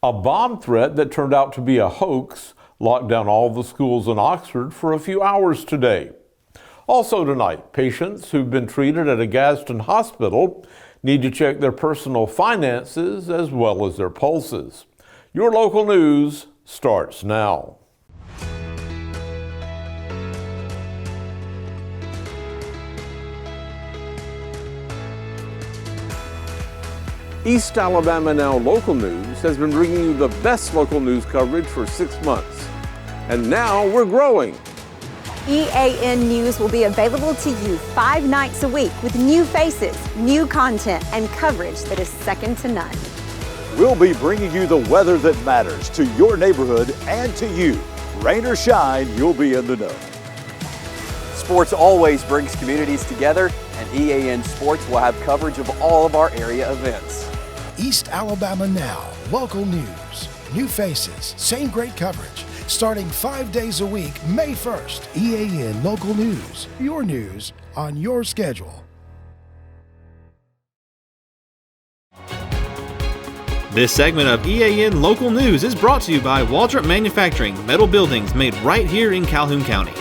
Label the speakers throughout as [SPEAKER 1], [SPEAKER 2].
[SPEAKER 1] A bomb threat that turned out to be a hoax locked down all the schools in Oxford for a few hours today. Also tonight, patients who've been treated at a Gadsden hospital need to check their personal finances as well as their pulses. Your local news starts now. East Alabama Now Local News has been bringing you the best local news coverage for 6 months. And now we're growing.
[SPEAKER 2] EAN News will be available to you 5 nights a week with new faces, new content, and coverage that is second to none.
[SPEAKER 3] We'll be bringing you the weather that matters to your neighborhood and to you. Rain or shine, you'll be in the know.
[SPEAKER 4] Sports always brings communities together, and EAN Sports will have coverage of all of our area events.
[SPEAKER 5] East Alabama Now, local news, new faces, same great coverage. Starting 5 days a week, May 1st, EAN Local News, your news on your schedule.
[SPEAKER 6] This segment of EAN Local News is brought to you by Waldrop Manufacturing, metal buildings made right here in Calhoun County.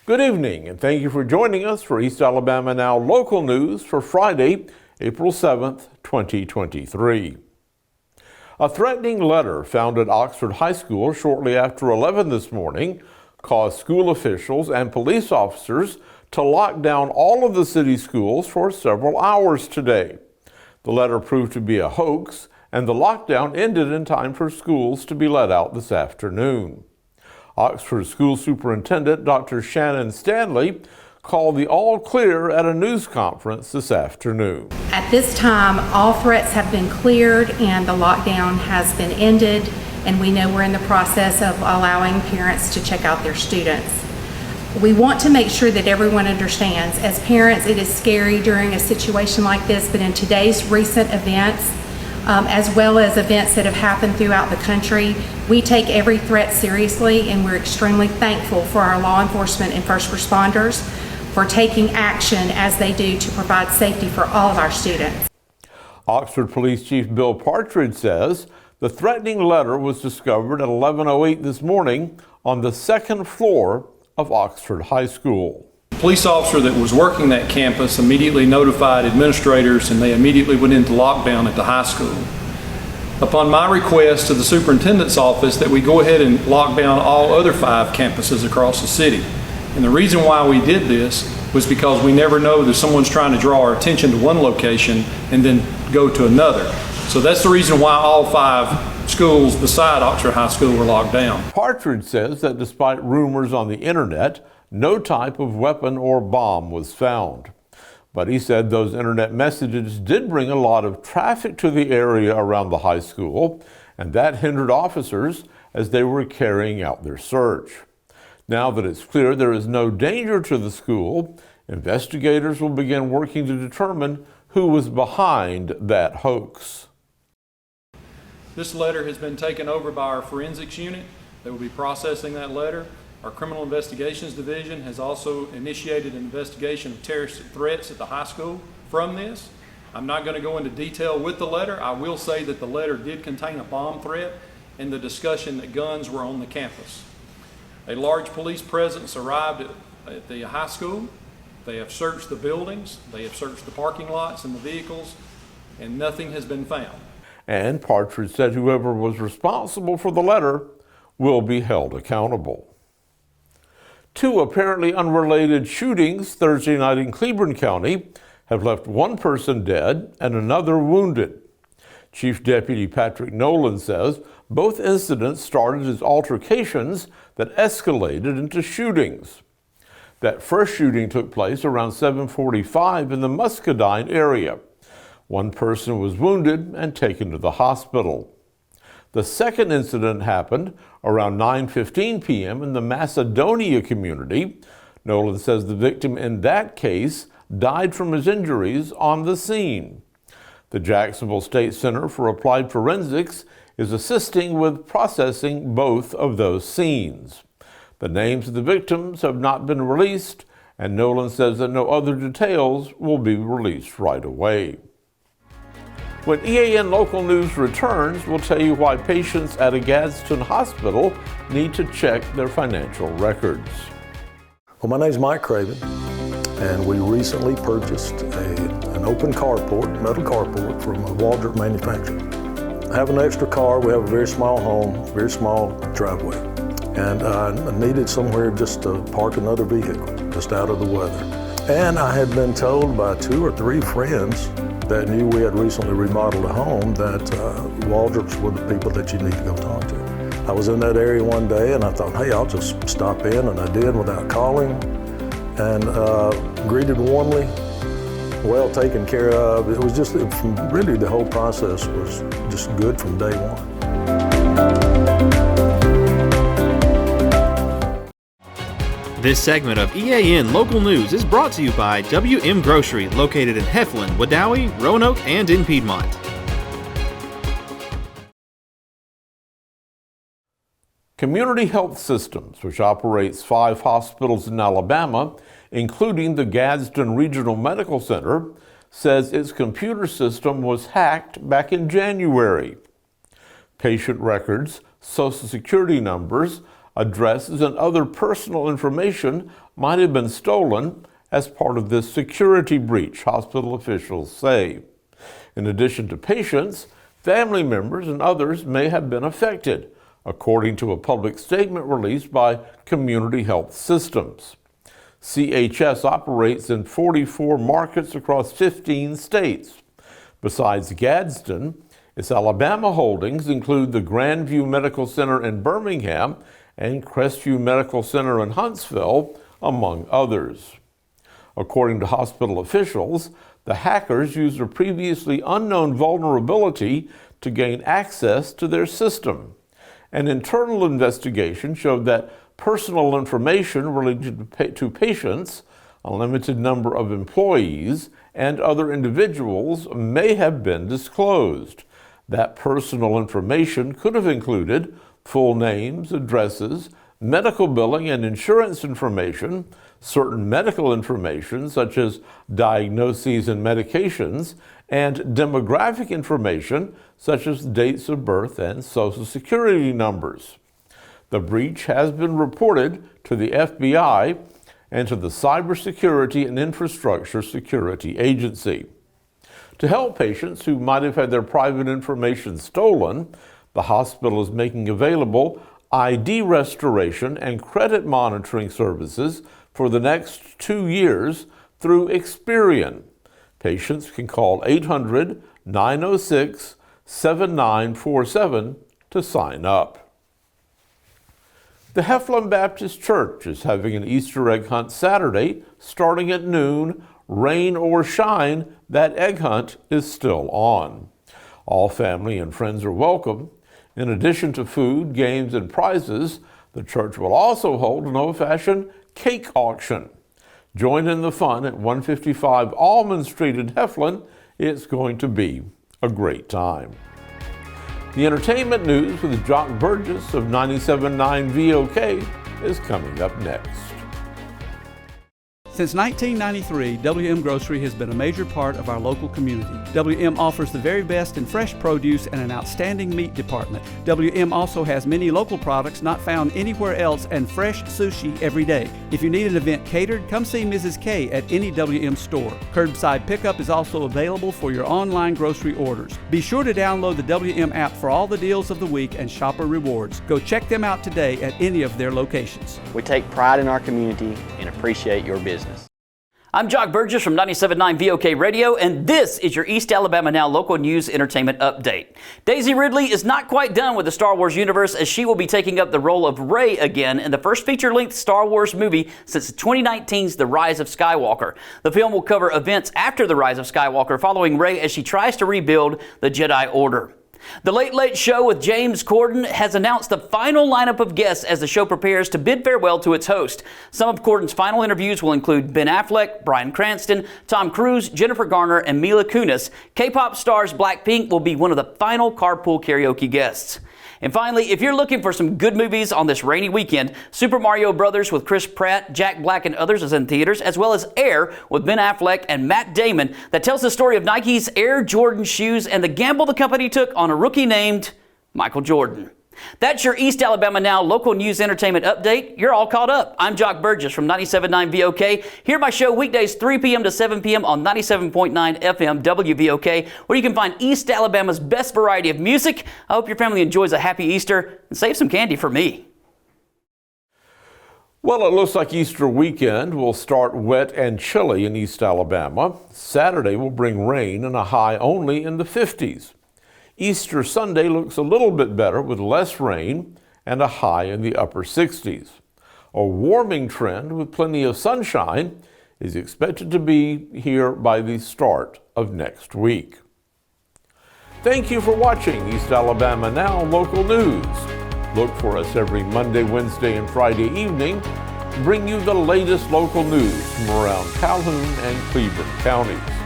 [SPEAKER 1] Good evening, and thank you for joining us for East Alabama Now Local News for Friday, April 7th, 2023. A threatening letter found at Oxford High School shortly after 11 this morning caused school officials and police officers to lock down all of the city schools for several hours today. The letter proved to be a hoax, and the lockdown ended in time for schools to be let out this afternoon. Oxford School Superintendent Dr. Shannon Stanley called the all clear at a news conference this afternoon.
[SPEAKER 7] At this time, all threats have been cleared and the lockdown has been ended, and we know we're in the process of allowing parents to check out their students. We want to make sure that everyone understands, as parents, it is scary during a situation like this, but in today's recent events, as well as events that have happened throughout the country, we take every threat seriously, and we're extremely thankful for our law enforcement and first responders for taking action as they do to provide safety for all of our students.
[SPEAKER 1] Oxford Police Chief Bill Partridge says the threatening letter was discovered at 11:08 this morning on the second floor of Oxford High School.
[SPEAKER 8] The police officer that was working that campus immediately notified administrators, and they immediately went into lockdown at the high school. Upon my request to the superintendent's office that we go ahead and lock down all other 5 campuses across the city. And the reason why we did this was because we never know that someone's trying to draw our attention to one location and then go to another. So that's the reason why all 5 schools beside Oxford High School were locked down.
[SPEAKER 1] Partridge says that despite rumors on the internet, no type of weapon or bomb was found. But he said those internet messages did bring a lot of traffic to the area around the high school, and that hindered officers as they were carrying out their search. Now that it's clear there is no danger to the school, investigators will begin working to determine who was behind that hoax.
[SPEAKER 8] This letter has been taken over by our forensics unit. They will be processing that letter. Our Criminal Investigations Division has also initiated an investigation of terrorist threats at the high school from this. I'm not going to go into detail with the letter. I will say that the letter did contain a bomb threat and the discussion that guns were on the campus. A large police presence arrived at the high school. They have searched the buildings, they have searched the parking lots and the vehicles, and nothing has been found.
[SPEAKER 1] And Partridge said whoever was responsible for the letter will be held accountable. 2 apparently unrelated shootings Thursday night in Cleburne County have left 1 person dead and another wounded. Chief Deputy Patrick Nolan says both incidents started as altercations that escalated into shootings. That first shooting took place around 7:45 in the Muscadine area. 1 person was wounded and taken to the hospital. The second incident happened around 9:15 p.m. in the Macedonia community. Nolan says the victim in that case died from his injuries on the scene. The Jacksonville State Center for Applied Forensics is assisting with processing both of those scenes. The names of the victims have not been released, and Nolan says that no other details will be released right away. When EAN Local News returns, we'll tell you why patients at a Gadsden hospital need to check their financial records.
[SPEAKER 9] Well, my name's Mike Craven, and we recently purchased an open carport, metal carport from a Waldrop manufacturer. I have an extra car. We have a very small home, very small driveway, and I needed somewhere just to park another vehicle, just out of the weather. And I had been told by 2 or 3 friends that knew we had recently remodeled a home that Waldrops were the people that you need to go talk to. I was in that area one day and I thought, hey, I'll just stop in, and I did without calling, and greeted warmly, well taken care of. It was just, really the whole process was just good from day one.
[SPEAKER 6] This segment of EAN Local News is brought to you by WM Grocery, located in Heflin, Wadowee, Roanoke, and in Piedmont.
[SPEAKER 1] Community Health Systems, which operates 5 hospitals in Alabama, including the Gadsden Regional Medical Center, says its computer system was hacked back in January. Patient records, Social Security numbers, addresses, and other personal information might have been stolen as part of this security breach, hospital officials say. In addition to patients, family members and others may have been affected, according to a public statement released by Community Health Systems. CHS operates in 44 markets across 15 states. Besides Gadsden, its Alabama holdings include the Grandview Medical Center in Birmingham and Crestview Medical Center in Huntsville, among others. According to hospital officials, the hackers used a previously unknown vulnerability to gain access to their system. An internal investigation showed that personal information related to patients, a limited number of employees, and other individuals may have been disclosed. That personal information could have included full names, addresses, medical billing and insurance information, certain medical information such as diagnoses and medications, and demographic information such as dates of birth and Social Security numbers. The breach has been reported to the FBI and to the Cybersecurity and Infrastructure Security Agency. To help patients who might have had their private information stolen, the hospital is making available ID restoration and credit monitoring services for the next 2 years through Experian. Patients can call 800-906-7947 to sign up. The Heflin Baptist Church is having an Easter egg hunt Saturday starting at noon. Rain or shine, that egg hunt is still on. All family and friends are welcome. In addition to food, games, and prizes, the church will also hold an old-fashioned cake auction. Join in the fun at 155 Almond Street in Heflin. It's going to be a great time. The entertainment news with Jock Burgess of 97.9 VOK is coming up next.
[SPEAKER 10] Since 1993, WM Grocery has been a major part of our local community. WM offers the very best in fresh produce and an outstanding meat department. WM also has many local products not found anywhere else and fresh sushi every day. If you need an event catered, come see Mrs. K at any WM store. Curbside pickup is also available for your online grocery orders. Be sure to download the WM app for all the deals of the week and shopper rewards. Go check them out today at any of their locations.
[SPEAKER 11] We take pride in our community and appreciate your business.
[SPEAKER 12] I'm Jock Burgess from 97.9 VOK Radio, and this is your East Alabama Now local news entertainment update. Daisy Ridley is not quite done with the Star Wars universe, as she will be taking up the role of Rey again in the first feature-length Star Wars movie since 2019's The Rise of Skywalker. The film will cover events after The Rise of Skywalker, following Rey as she tries to rebuild the Jedi Order. The Late Late Show with James Corden has announced the final lineup of guests as the show prepares to bid farewell to its host. Some of Corden's final interviews will include Ben Affleck, Bryan Cranston, Tom Cruise, Jennifer Garner, and Mila Kunis. K-pop stars Blackpink will be one of the final carpool karaoke guests. And finally, if you're looking for some good movies on this rainy weekend, Super Mario Brothers with Chris Pratt, Jack Black, and others is in theaters, as well as Air with Ben Affleck and Matt Damon that tells the story of Nike's Air Jordan shoes and the gamble the company took on a rookie named Michael Jordan. That's your East Alabama Now local news entertainment update. You're all caught up. I'm Jock Burgess from 97.9 VOK. Hear my show weekdays 3 p.m. to 7 p.m. on 97.9 FM WVOK, where you can find East Alabama's best variety of music. I hope your family enjoys a happy Easter and save some candy for me.
[SPEAKER 1] Well, it looks like Easter weekend will start wet and chilly in East Alabama. Saturday will bring rain and a high only in the 50s. Easter Sunday looks a little bit better with less rain and a high in the upper 60s. A warming trend with plenty of sunshine is expected to be here by the start of next week. Thank you for watching East Alabama Now Local News. Look for us every Monday, Wednesday, and Friday evening to bring you the latest local news from around Calhoun and Cleveland counties.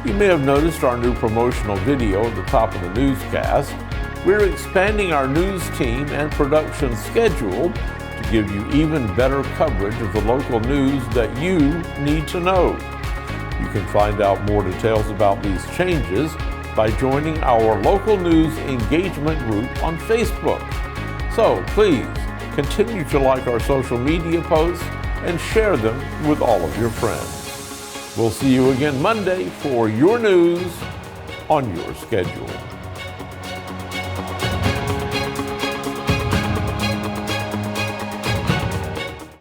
[SPEAKER 1] You may have noticed our new promotional video at the top of the newscast. We're expanding our news team and production schedule to give you even better coverage of the local news that you need to know. You can find out more details about these changes by joining our local news engagement group on Facebook. So please continue to like our social media posts and share them with all of your friends. We'll see you again Monday for your news on your schedule.